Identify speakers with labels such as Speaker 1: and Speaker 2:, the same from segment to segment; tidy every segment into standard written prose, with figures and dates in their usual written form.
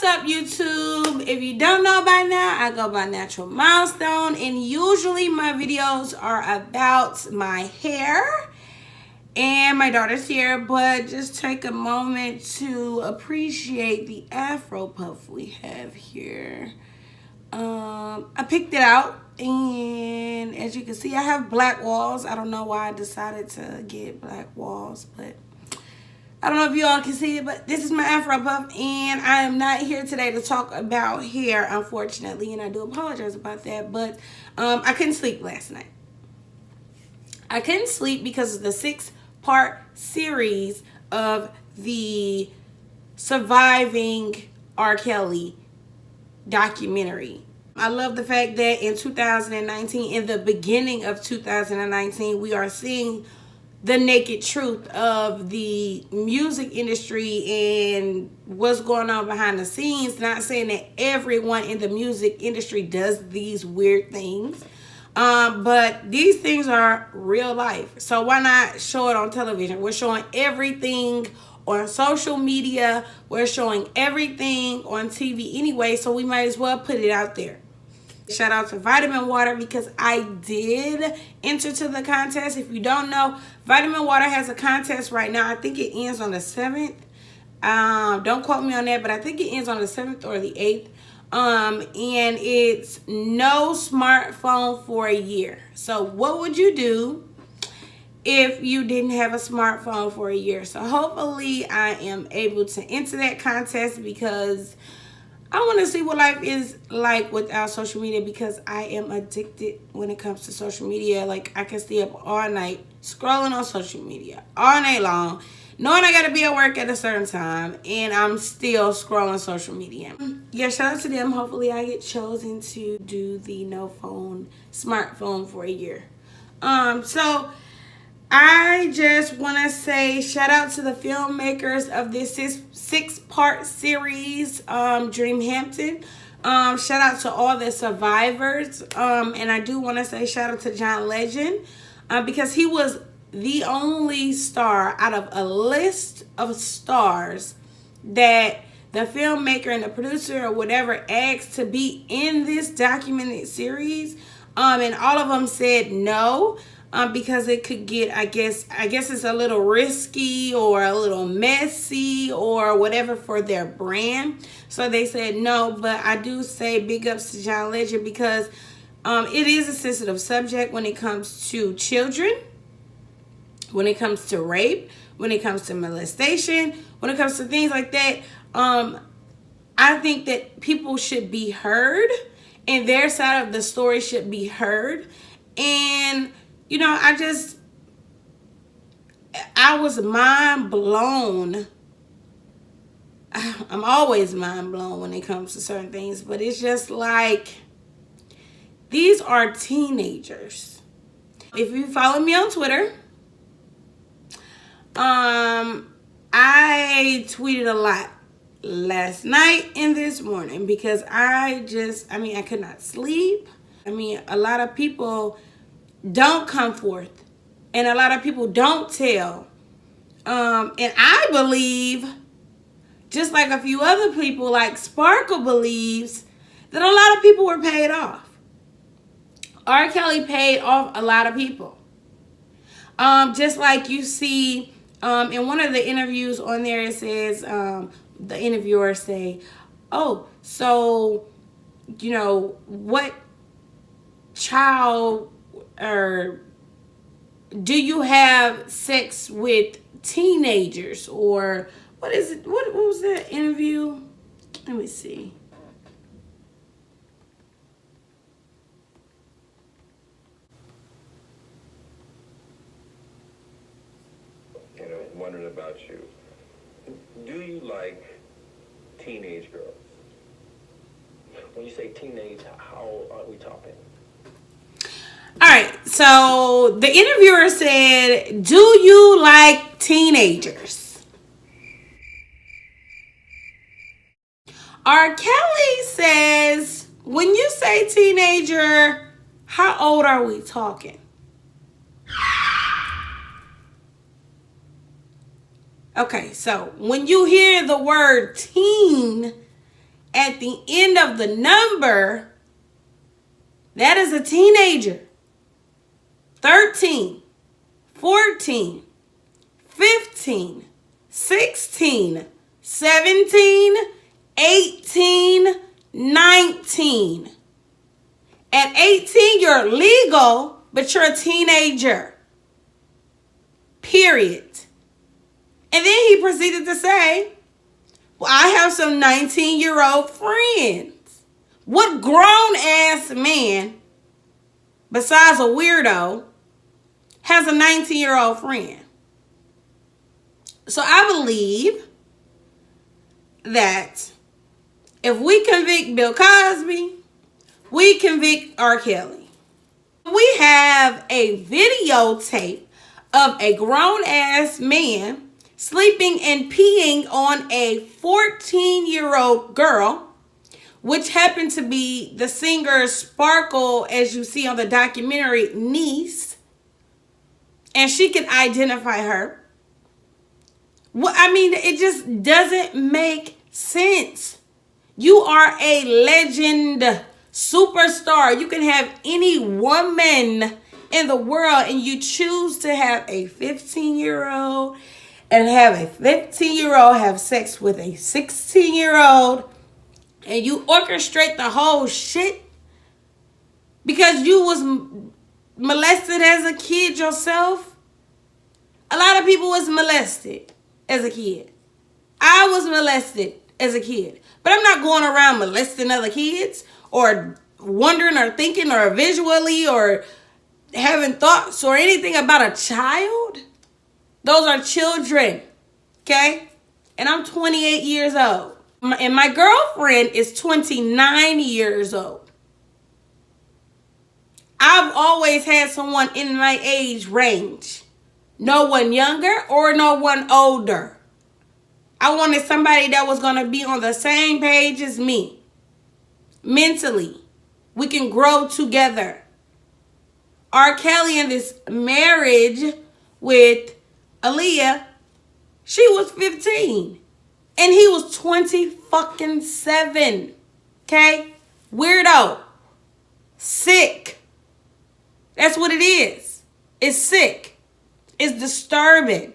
Speaker 1: What's up, YouTube? If you don't know by now, I go by Natural Milestone, and usually my videos are about my hair. And my daughter's here, but just take a moment to appreciate the Afro puff we have here. I picked it out, and as you can see, I have black walls. I don't know why I decided to get black walls, but I don't know if you all can see it, but this is my Afro puff, and I am not here today to talk about hair, unfortunately, and I do apologize about that, but I couldn't sleep last night. I couldn't sleep because of the 6-part series of the Surviving R. Kelly documentary. I love the fact that in 2019, in the beginning of 2019, we are seeing the naked truth of the music industry and what's going on behind the scenes. Not saying that everyone in the music industry does these weird things, but these things are real life. So why not show it on television? We're showing everything on social media. We're showing everything on TV anyway, so we might as well put it out there. Shout out to Vitamin Water because I did enter to the contest. If you don't know, Vitamin Water has a contest right now. I think it ends on the 7th. Don't quote me on that, but I think it ends on the 7th or the 8th. And it's no smartphone for a year. So what would you do if you didn't have a smartphone for a year? So hopefully I am able to enter that contest because I want to see what life is like without social media, because I am addicted when it comes to social media. Like, I can stay up all night scrolling on social media all night long, knowing I got to be at work at a certain time, and I'm still scrolling social media. Yeah, shout out to them. Hopefully I get chosen to do the no phone smartphone for a year. So I just want to say shout out to the filmmakers of this 6-part series, Dreamhampton. Shout out to all the survivors. And I do want to say shout out to John Legend, because he was the only star out of a list of stars that the filmmaker and the producer or whatever asked to be in this documented series. And all of them said no. Because it could get, I guess it's a little risky or a little messy or whatever for their brand. So they said no, but I do say big ups to John Legend because it is a sensitive subject when it comes to children, when it comes to rape, when it comes to molestation, when it comes to things like that. I think that people should be heard and their side of the story should be heard. And you know, I was mind blown. I'm always mind blown when it comes to certain things, but it's just like, these are teenagers. If you follow me on Twitter, I tweeted a lot last night and this morning because I could not sleep. A lot of people don't come forth, and a lot of people don't tell, and I believe, just like a few other people, like Sparkle believes, that a lot of people were paid off. R. Kelly paid off a lot of people, just like you see in one of the interviews on there. It says the interviewer say, oh, so you know, what child or do you have sex with teenagers, or what is it? What was that interview? Let me see.
Speaker 2: You know, wondering about you. Do you like teenage girls? When you say teenage, how are we talking?
Speaker 1: All right, so the interviewer said, do you like teenagers? R. Kelly says, when you say teenager, how old are we talking? Okay, so when you hear the word teen, at the end of the number, that is a teenager. 13, 14, 15, 16, 17, 18, 19. At 18, you're legal, but you're a teenager. Period. And then he proceeded to say, well, I have some 19-year-old friends. What grown-ass man, besides a weirdo, has a 19-year-old friend? So I believe that if we convict Bill Cosby, we convict R. Kelly. We have a videotape of a grown-ass man sleeping and peeing on a 14-year-old girl, which happened to be the singer Sparkle, as you see on the documentary, niece. And she can identify her. Well, I mean, it just doesn't make sense. You are a legend, superstar. You can have any woman in the world, and you choose to have a 15-year-old and have a 15-year-old have sex with a 16-year-old, and you orchestrate the whole shit because you was molested as a kid yourself. A lot of people was molested as a kid. I was molested as a kid. But I'm not going around molesting other kids or wondering or thinking or visually or having thoughts or anything about a child. Those are children, okay? And I'm 28 years old. And my girlfriend is 29 years old. I've always had someone in my age range. No one younger or no one older. I wanted somebody that was going to be on the same page as me. Mentally. We can grow together. R. Kelly in this marriage with Aaliyah, she was 15. And he was 27. Okay? Weirdo. Sick. That's what it is. It's sick. It's disturbing.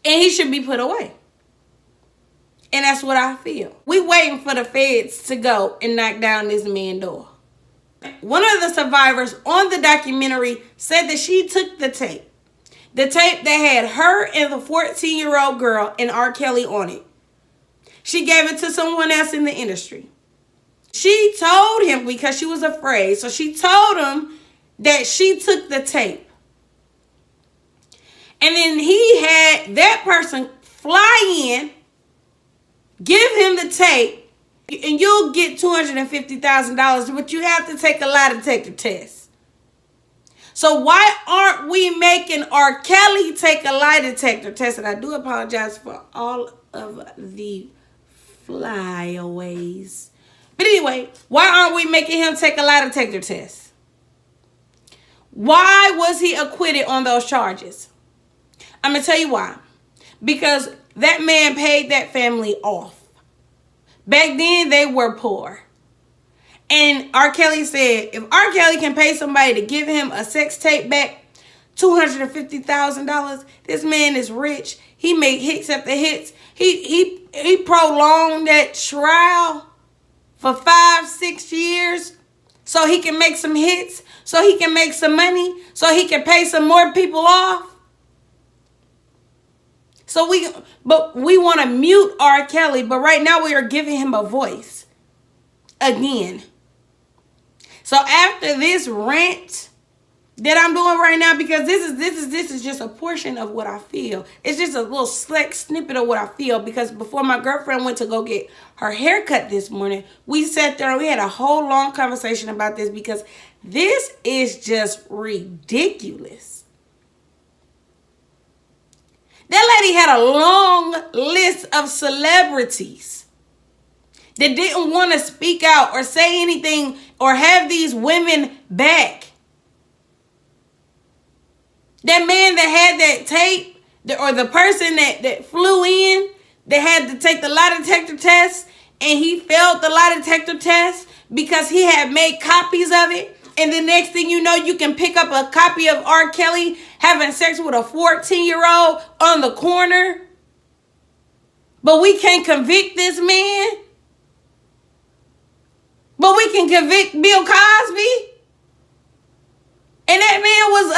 Speaker 1: And he should be put away. And that's what I feel. We waiting for the feds to go and knock down this man's door. One of the survivors on the documentary said that she took the tape. The tape that had her and the 14-year-old girl and R. Kelly on it. She gave it to someone else in the industry. She told him, because she was afraid, so she told him that she took the tape. And then he had that person fly in, give him the tape, and you'll get $250,000, but you have to take a lie detector test. So why aren't we making R. Kelly take a lie detector test? And I do apologize for all of the flyaways. But anyway, why aren't we making him take a lie detector test? Why was he acquitted on those charges? I'm going to tell you why. Because that man paid that family off. Back then, they were poor. And R. Kelly said, if R. Kelly can pay somebody to give him a sex tape back, $250,000, this man is rich. He made hits after hits. He prolonged that trial for 5-6 years so he can make some hits, so he can make some money, so he can pay some more people off. But we want to mute R. Kelly, but right now we are giving him a voice again. So after this rant that I'm doing right now, because this is just a portion of what I feel. It's just a little snippet of what I feel, because before my girlfriend went to go get her hair cut this morning, we sat there and we had a whole long conversation about this, because this is just ridiculous. That lady had a long list of celebrities that didn't want to speak out or say anything or have these women back. That man that had that tape, or the person that flew in, They had to take the lie detector test, and he failed the lie detector test because he had made copies of it. And the next thing you know, you can pick up a copy of R. Kelly having sex with a 14-year-old on the corner. But we can't convict this man. But we can convict Bill Cosby. And that man was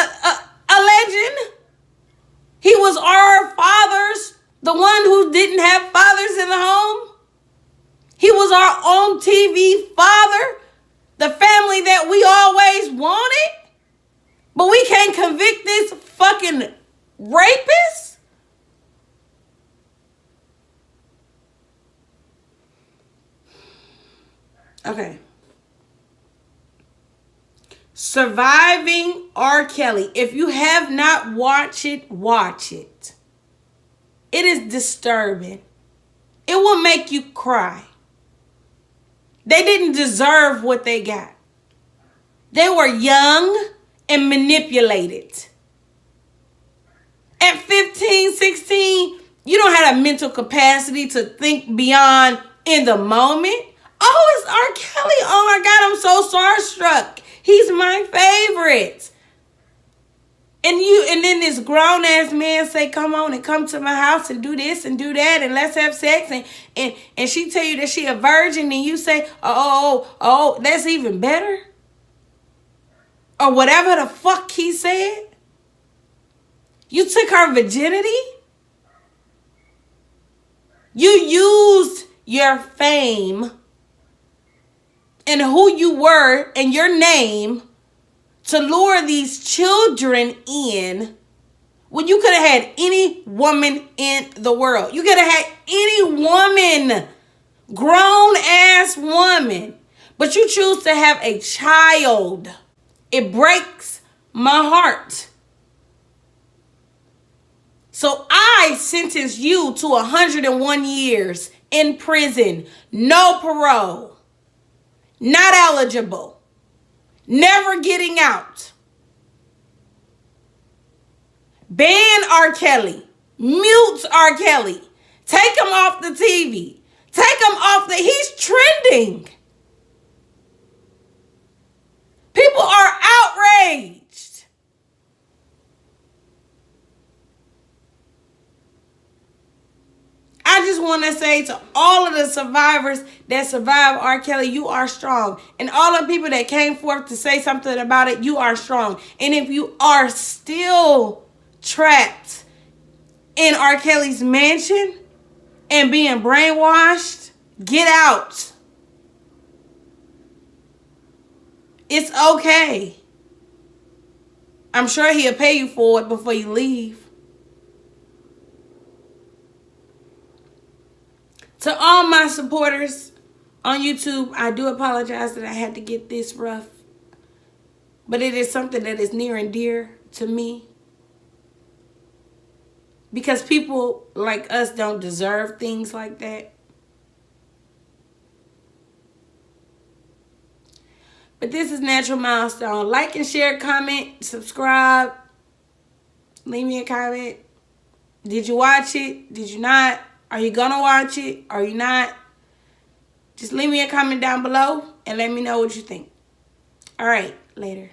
Speaker 1: a legend. He was our fathers, the one who didn't have fathers in the home. He was our own TV father, the family that we always wanted. But we can't convict this fucking rapist. Okay. Surviving R. Kelly. If you have not watched it, watch it. It is disturbing. It will make you cry. They didn't deserve what they got. They were young and manipulated. At 15, 16, you don't have a mental capacity to think beyond in the moment. Oh, it's R. Kelly. Oh my God, I'm so starstruck. He's my favorite. And then this grown ass man say, come on and come to my house and do this and do that and let's have sex, and she tell you that she a virgin and you say, oh, that's even better. Or whatever the fuck he said. You took her virginity. You used your fame and who you were and your name to lure these children in when you could have had any woman in the world. You could have had any woman, grown ass woman, but you choose to have a child. It breaks my heart. So I sentence you to 101 years in prison, no parole, not eligible, never getting out. Ban R. Kelly, mute R. Kelly, take him off the TV, take him off he's trending. People are outraged. I just want to say to all of the survivors that survived R. Kelly, you are strong. And all the people that came forth to say something about it, you are strong. And if you are still trapped in R. Kelly's mansion and being brainwashed, get out. It's okay. I'm sure he'll pay you for it before you leave. To all my supporters on YouTube, I do apologize that I had to get this rough. But it is something that is near and dear to me. Because people like us don't deserve things like that. But this is Natural Milestone. Like and share, comment, subscribe. Leave me a comment. Did you watch it? Did you not? Are you gonna watch it? Are you not? Just leave me a comment down below and let me know what you think. All right, later.